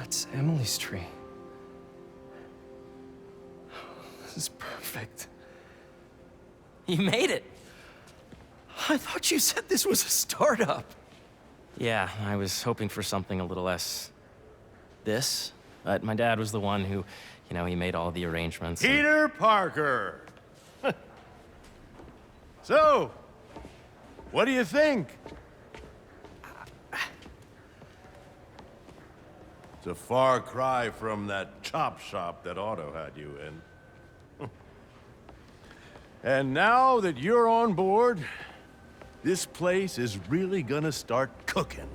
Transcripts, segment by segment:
That's Emily's tree. This is perfect. You made it! I thought you said this was a startup. Yeah, I was hoping for something a little less... this. But my dad was the one who, he made all the arrangements. Peter Parker! So, what do you think? It's a far cry from that chop shop that Otto had you in. And now that you're on board, this place is really gonna start cooking.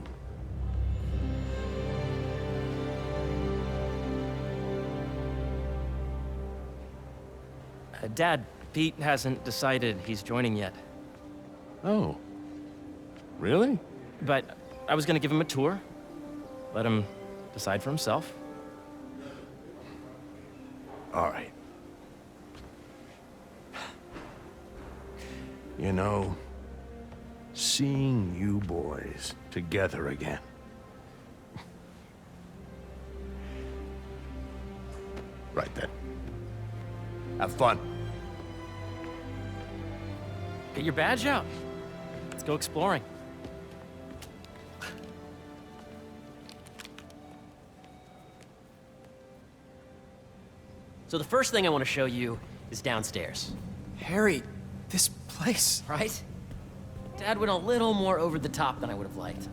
Dad, Pete hasn't decided he's joining yet. Oh. Really? But I was gonna give him a tour. Let him decide for himself. All right. You know, seeing you boys together again. Right then. Have fun. Get your badge out. Let's go exploring. So the first thing I want to show you is downstairs. Harry, this place... Right? Dad went a little more over the top than I would have liked.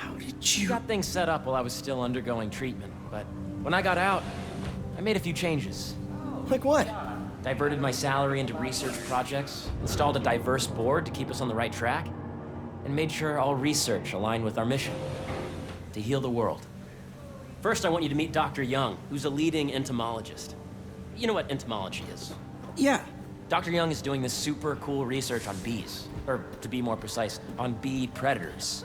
How did He you... got things set up while I was still undergoing treatment, but when I got out, I made a few changes. Like what? Diverted my salary into research projects, installed a diverse board to keep us on the right track, and made sure all research aligned with our mission, to heal the world. First, I want you to meet Dr. Young, who's a leading entomologist. You know what entomology is? Yeah. Dr. Young is doing this super cool research on bees, or to be more precise, on bee predators.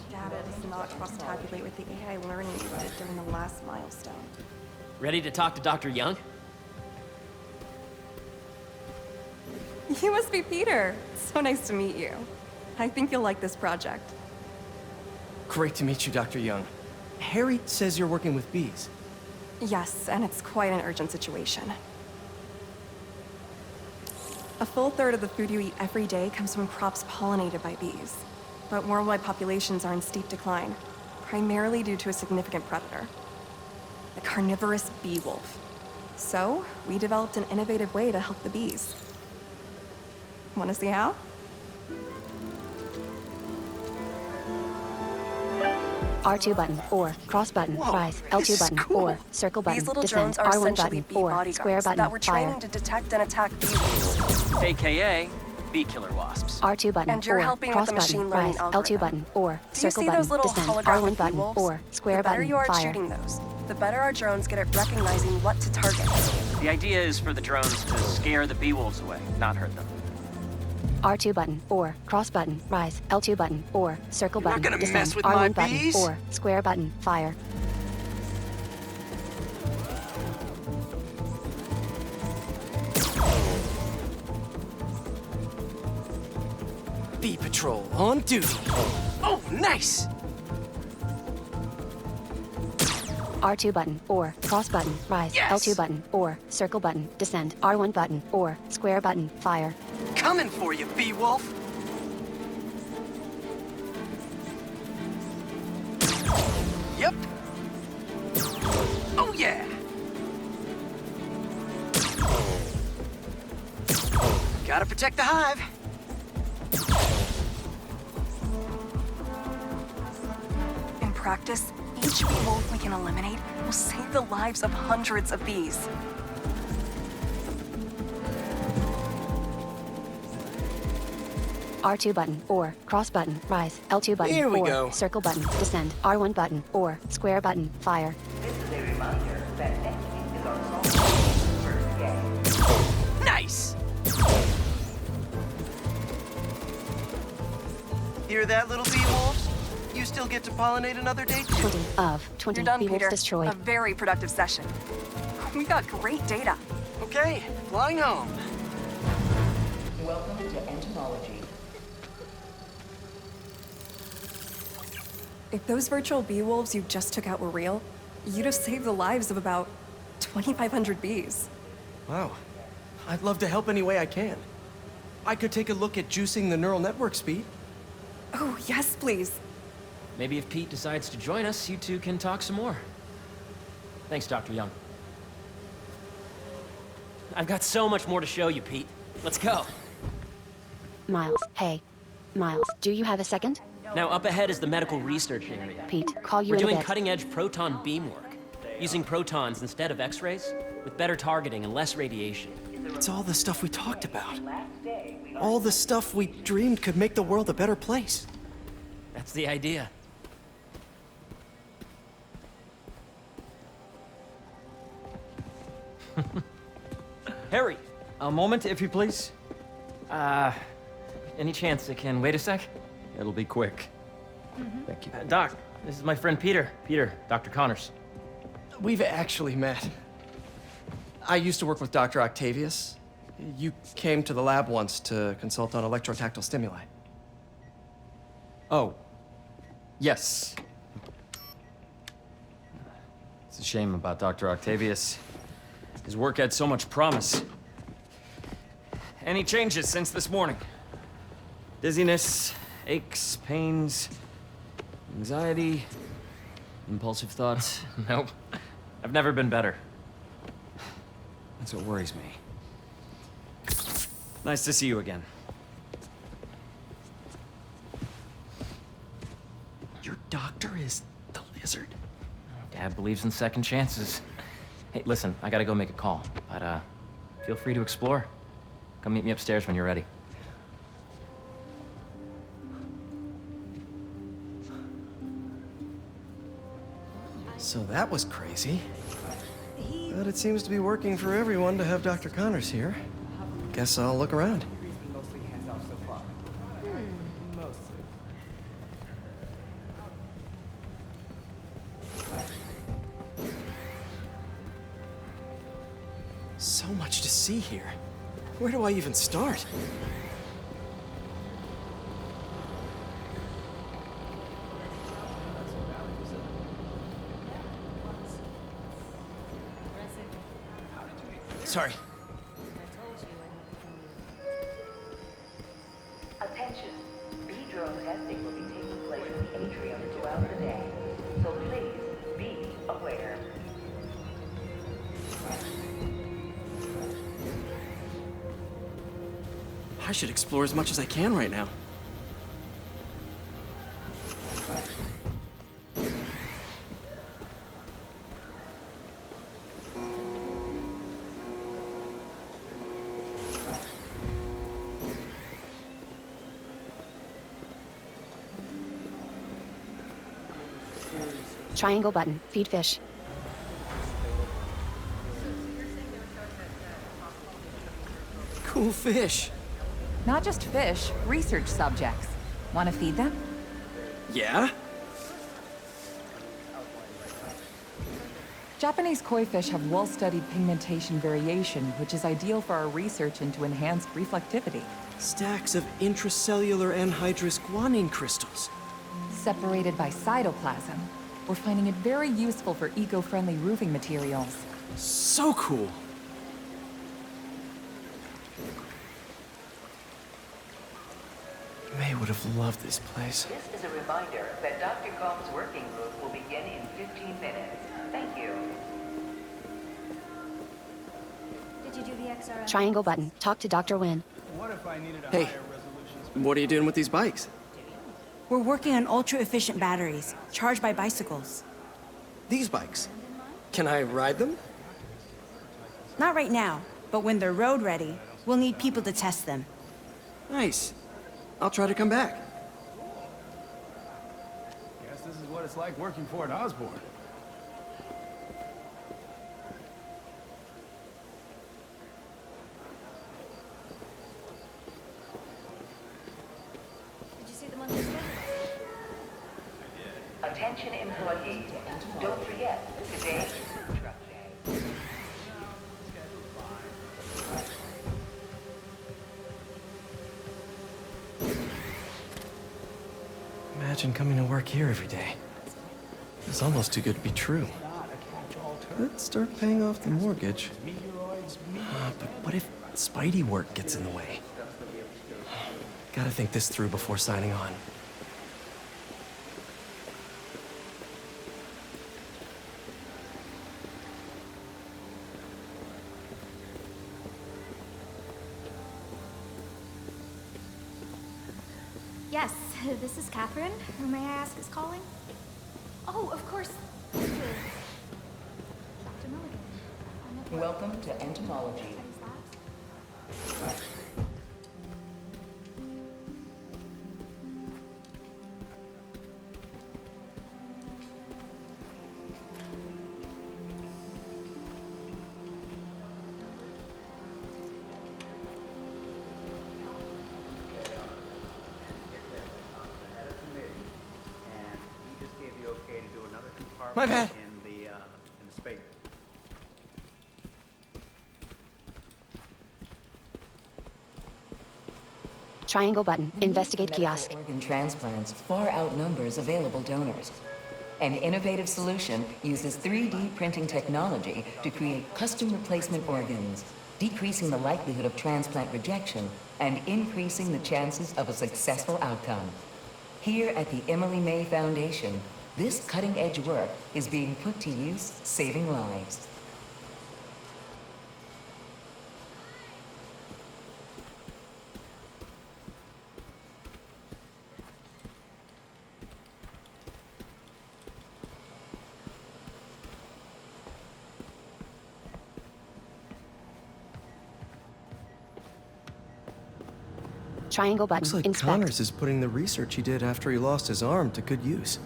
Data does not cross-tabulate with the AI learning you did during the last milestone. Ready to talk to Dr. Young? You must be Peter. So nice to meet you. I think you'll like this project. Great to meet you, Dr. Young. Harry says you're working with bees. Yes, and it's quite an urgent situation. A full third of the food you eat every day comes from crops pollinated by bees. But worldwide populations are in steep decline, primarily due to a significant predator, the carnivorous bee wolf. So, we developed an innovative way to help the bees. Want to see how? R2 button, or cross button, rise, L2 button, or circle button, These little descend, drones are R1 essentially button, bee or bodyguards square button, that were fire. training to detect and attack bee wolves. AKA bee killer wasps. R2 button, And you're or helping with cross the machine button, learning rise, algorithm. L2 button, or Do you circle see button, those little descend, holographic R1 bee button, wolves? or square The better button, you are at fire. shooting those, the better our drones get at recognizing what to target. The idea is for the drones to scare the bee wolves away, not hurt them. R2 button, or cross button, rise, L2 button, or circle You're not button, gonna descend, mess with R1 my button, bees? or square button, fire. Bee Patrol on duty. Oh, nice! R2 button, or cross button, rise, Yes! L2 button, or circle button, descend, R1 button, or square button, fire. Coming for you, Bee Wolf. Yep. Oh, yeah. Gotta protect the hive. In practice, each bee wolf we can eliminate will save the lives of hundreds of bees. R2 button, or cross button, rise, L2 button, Here we or go. circle button, descend, R1 button, or square button, fire. Nice. Hear that, little bee wolves? You still get to pollinate another day, too. 20 of 20 You're done, bee wolves Peter. destroyed. A very productive session. We got great data. Okay, flying home. Welcome to entomology. If those virtual bee wolves you just took out were real, you'd have saved the lives of about 2,500 bees. Wow. I'd love to help any way I can. I could take a look at juicing the neural network speed. Oh, yes, please. Maybe if Pete decides to join us, you two can talk some more. Thanks, Dr. Young. I've got so much more to show you, Pete. Let's go. Miles, hey. Miles, do you have a second? Now, up ahead is the medical research area. Pete, call you We're in a doing bit. cutting-edge proton beam work, using protons instead of X-rays, with better targeting and less radiation. It's all the stuff we talked about. All the stuff we dreamed could make the world a better place. That's the idea. Harry, a moment, if you please. Any chance it can wait a sec? It'll be quick. Thank you. Doc, this is my friend Peter. Peter, Dr. Connors. We've actually met. I used to work with Dr. Octavius. You came to the lab once to consult on electrotactile stimuli. Oh. Yes. It's a shame about Dr. Octavius. His work had so much promise. Any changes since this morning? Dizziness, aches, pains, anxiety, impulsive thoughts. Nope. I've never been better. That's what worries me. Nice to see you again. Your doctor is the lizard? Dad believes in second chances. Hey, listen, I gotta go make a call, but feel free to explore. Come meet me upstairs when you're ready. So that was crazy. But it seems to be working for everyone to have Dr. Connors here. Guess I'll look around. So much to see here. Where do I even start? Sorry. Attention. Bee drone testing will be taking place in the atrium throughout the day. So please be aware. I should explore as much as I can right now. Triangle button, feed fish. Cool fish. Not just fish, research subjects. Want to feed them? Yeah? Japanese koi fish have well-studied pigmentation variation, which is ideal for our research into enhanced reflectivity. Stacks of intracellular anhydrous guanine crystals. Separated by cytoplasm, we're finding it very useful for eco-friendly roofing materials. So cool. May would have loved this place. This is a reminder that Dr. Combs' working group will begin in 15 minutes. Thank you. Did you do the XRF? Triangle button, talk to Dr. Wynn. Hey, what are you doing with these bikes? We're working on ultra-efficient batteries, charged by bicycles. These bikes? Can I ride them? Not right now, but when they're road ready, we'll need people to test them. Nice. I'll try to come back. Guess this is what it's like working for an Osborne. Did you see them on the schedule? Attention employees. Don't forget, today is truck day. imagine coming to work here every day. It's almost too good to be true. Let's start paying off the mortgage. But what if Spidey work gets in the way? Gotta think this through before signing on. Yes, this is Catherine. Who may I ask is calling? Oh, of course. This is Dr. Mulligan. Welcome to entomology. My bad. In the space. Triangle button. Investigate kiosk. Organ transplants far outnumbers available donors. An innovative solution uses 3D printing technology to create custom replacement organs, decreasing the likelihood of transplant rejection and increasing the chances of a successful outcome. Here at the Emily May Foundation, this cutting-edge work is being put to use, saving lives. Triangle button. Looks like Inspect. Connors is putting the research he did after he lost his arm to good use.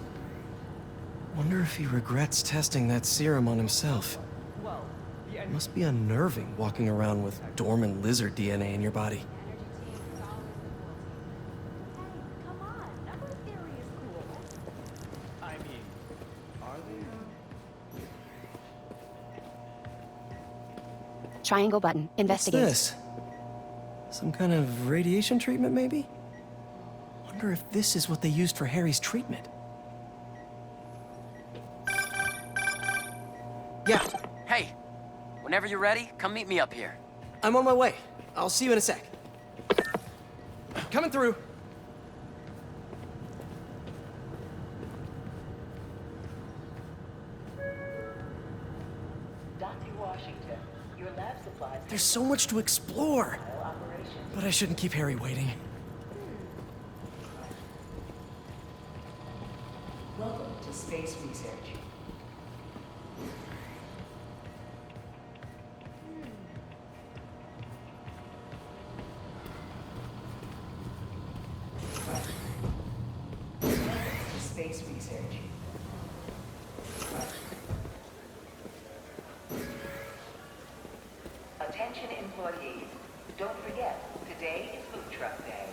Wonder if he regrets testing that serum on himself. Must be unnerving walking around with dormant lizard DNA in your body. Triangle button. Investigate. What's this? Some kind of radiation treatment, maybe? Wonder if this is what they used for Harry's treatment. Yeah, Hey, whenever you're ready, come meet me up here. I'm on my way. I'll see you in a sec. Coming through. Dr. Washington, your lab supplies. There's so much to explore. But I shouldn't keep Harry waiting. Welcome to space research. Space research. Attention employees. Don't forget, today is food truck day.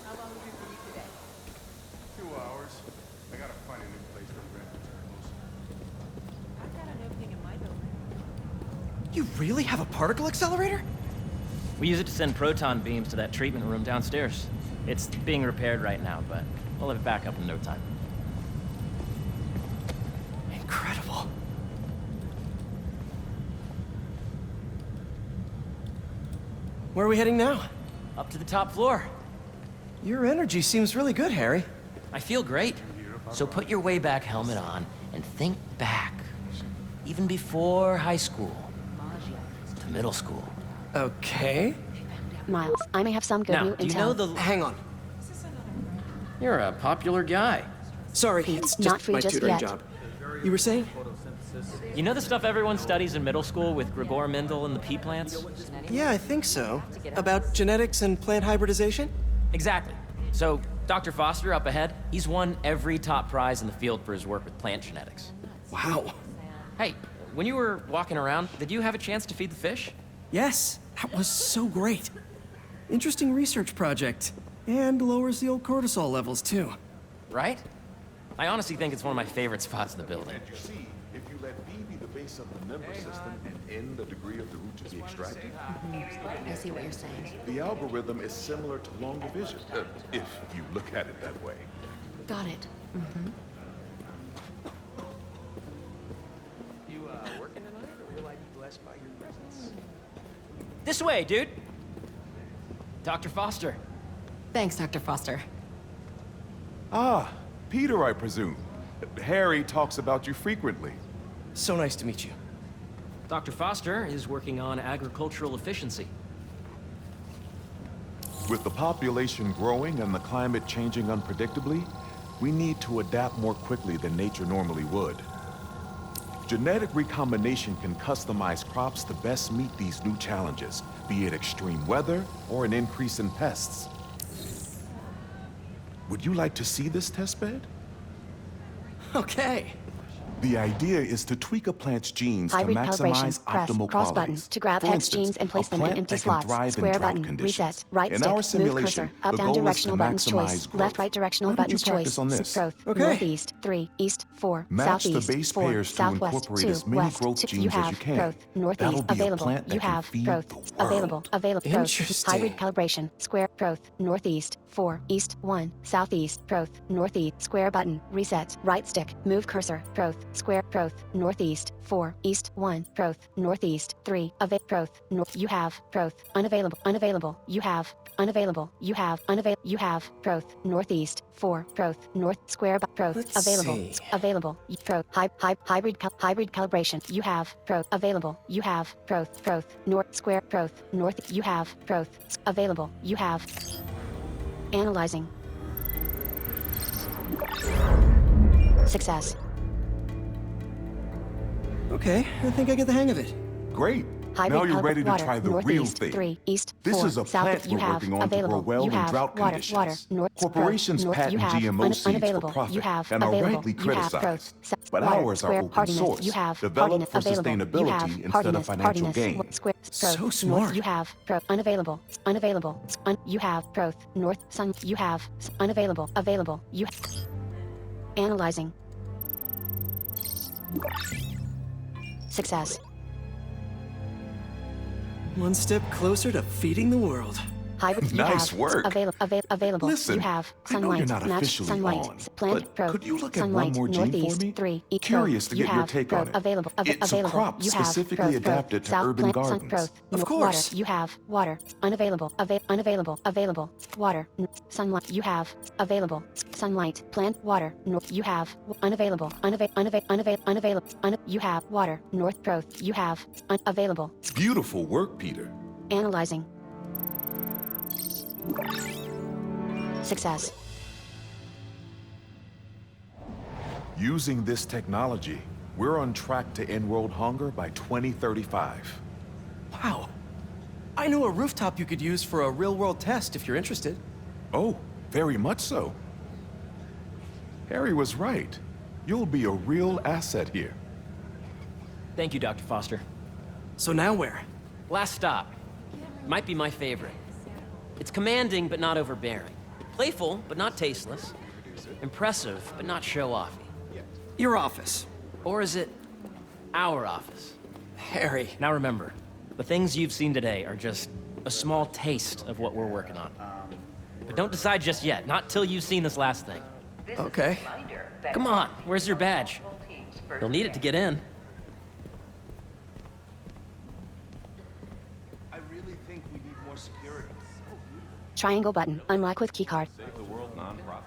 How long will you be today? 2 hours. I gotta find a new place for the materials. I've got an opening in my building. You really have a particle accelerator? We use it to send proton beams to that treatment room downstairs. It's being repaired right now, but we'll have it back up in no time. Incredible. Where are we heading now? Up to the top floor. Your energy seems really good, Harry. I feel great. So put your way back helmet on and think back. Even before high school. To middle school. Okay. Miles, I may have some good Now, new do you intel. know the... Hang on. You're a popular guy. Sorry, it's not just free my just tutoring yet. job. You were saying? You know the stuff everyone studies in middle school with Gregor Mendel and the pea plants? Yeah, I think so. About genetics and plant hybridization? Exactly. So, Dr. Foster up ahead, he's won every top prize in the field for his work with plant genetics. Wow. Hey, when you were walking around, did you have a chance to feed the fish? Yes, that was so great. Interesting research project. And lowers the old cortisol levels, too. Right? I honestly think it's one of my favorite spots in the building. And you see, if you let B be the base of the member system and N the degree of the root to be extracted, I see what you're saying. the algorithm is similar to long division, if you look at it that way. Got it. You, working tonight, or will I be blessed by your presence? This way, dude! Dr. Foster. Thanks, Dr. Foster. Ah, Peter, I presume. Harry talks about you frequently. So nice to meet you. Dr. Foster is working on agricultural efficiency. With the population growing and the climate changing unpredictably, we need to adapt more quickly than nature normally would. Genetic recombination can customize crops to best meet these new challenges, be it extreme weather or an increase in pests. Would you like to see this testbed? Okay. The idea is to tweak a plant's genes to Hybrid maximize calibration. Press optimal cross qualities. button to grab For hex instance, genes and place a them in plant empty that can slots. thrive in Square drought button. conditions. Reset. Right In stick. our Move simulation, cursor. Up the down goal is to directional buttons choice. maximize growth. Left right directional Why don't buttons you practice choice. on this? Growth. Okay. Northeast 3. East 4. Match the Southeast base 4. pairs to Southwest incorporate 2. as many West growth 2. genes You as have you can. growth. Northeast That'll be a available. plant that You can have feed growth. the world. Available. Available. Growth. Interesting. Hybrid calibration. Square growth. Northeast 4. East 1. Southeast growth. Northeast square button. Reset. Right stick. Move cursor. Growth. Square growth. Northeast 4. East 1. Growth. Northeast 3. Growth. North. You have growth. Unavailable. Unavailable. You have unavailable. You have unavailable. You have growth. Northeast 4. Growth. North square growth. Let's Available. see. Available. Growth. Hybrid calibration. You have growth. Available. You have growth. Growth. North square growth. North. You have growth. Available. You have. Analyzing. Success. Okay, I think I get the hang of it. Great. Hybrid Now you're ready to water, try the real northeast, thing. 3, east, This 4, is a south, plant you we're have, working on to grow available, well you in have, drought water, conditions. water, north, Corporations growth, north, patent you have, GMO seeds for unavailable, profit you have, and are available, rightly you have, criticized. growth, But water, ours are square, open hardiness, source, you have, developed hardiness, for available, you have, sustainability instead of hardiness, financial hardiness, gain. square, So growth, smart. north, you have, growth, unavailable, unavailable, you have, growth, north, sun, you have, unavailable, available, you analyzing. Success. One step closer to feeding the world. Hybrid, you Nice have, work. Available. Listen, you have I know sunlight. you're not match officially sunlight. on, Plant but growth. could you look at sunlight, one more gene for northeast, me? 3. East Curious to you get your have take growth, on it. Available. It's a Available. crop You have specifically growth, adapted to south urban plant, sun, gardens. growth. Of course. Water. You have water. Unavailable. Unavailable. Available. Water. Sunlight. You have available. Sunlight. Plant. Water. North. You have unavailable. Unavailable. You have water. North growth. You have unavailable. Beautiful work, Peter. Analyzing. Success. Using this technology, we're on track to end world hunger by 2035. Wow. I know a rooftop you could use for a real-world test if you're interested. Oh, very much so. Harry was right. You'll be a real asset here. Thank you, Dr. Foster. So now where? Last stop. Might be my favorite. It's commanding, but not overbearing. Playful, but not tasteless. Impressive, but not show-offy. Your office. Or is it our office? Harry. Now remember, the things you've seen today are just a small taste of what we're working on. But don't decide just yet, not till you've seen this last thing. Okay. Come on, where's your badge? You'll need it to get in. I really think we need more security. Triangle button. Unlock with keycard. Save the world nonprofit.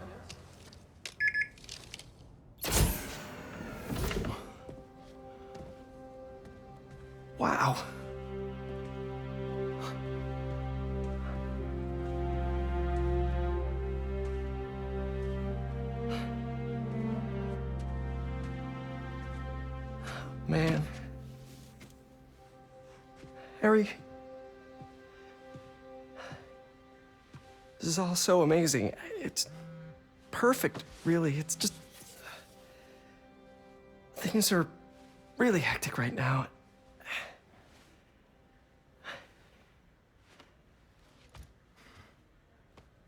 Wow. Man. Harry. This is all so amazing. It's perfect, really. It's just... Things are really hectic right now.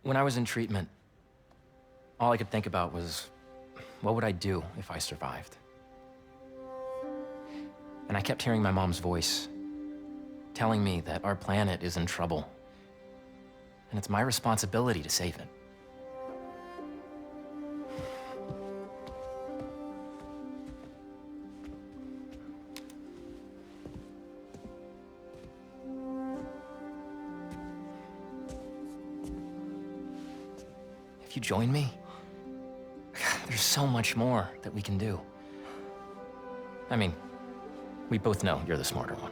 When I was in treatment, all I could think about was what would I do if I survived? And I kept hearing my mom's voice, telling me that our planet is in trouble, and it's my responsibility to save it. If you join me, there's so much more that we can do. I mean, we both know you're the smarter one.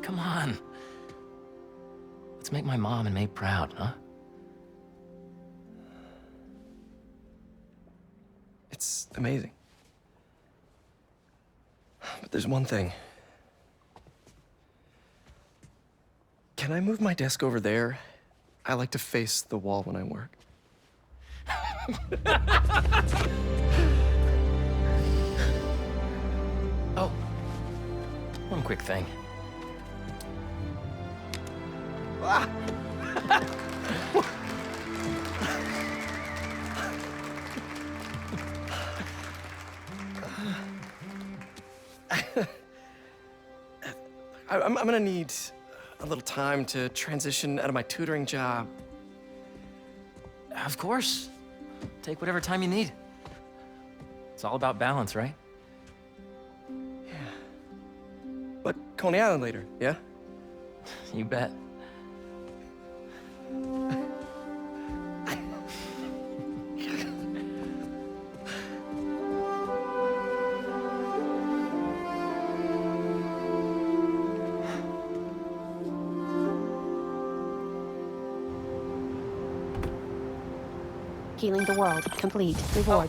Come on. Let's make my mom and May proud, huh? It's amazing. But there's one thing. Can I move my desk over there? I like to face the wall when I work. Oh, one quick thing. I'm gonna need a little time to transition out of my tutoring job. Of course. Take whatever time you need. It's all about balance, right? But Coney Island later, yeah? You bet. Healing the world. Complete. Reward.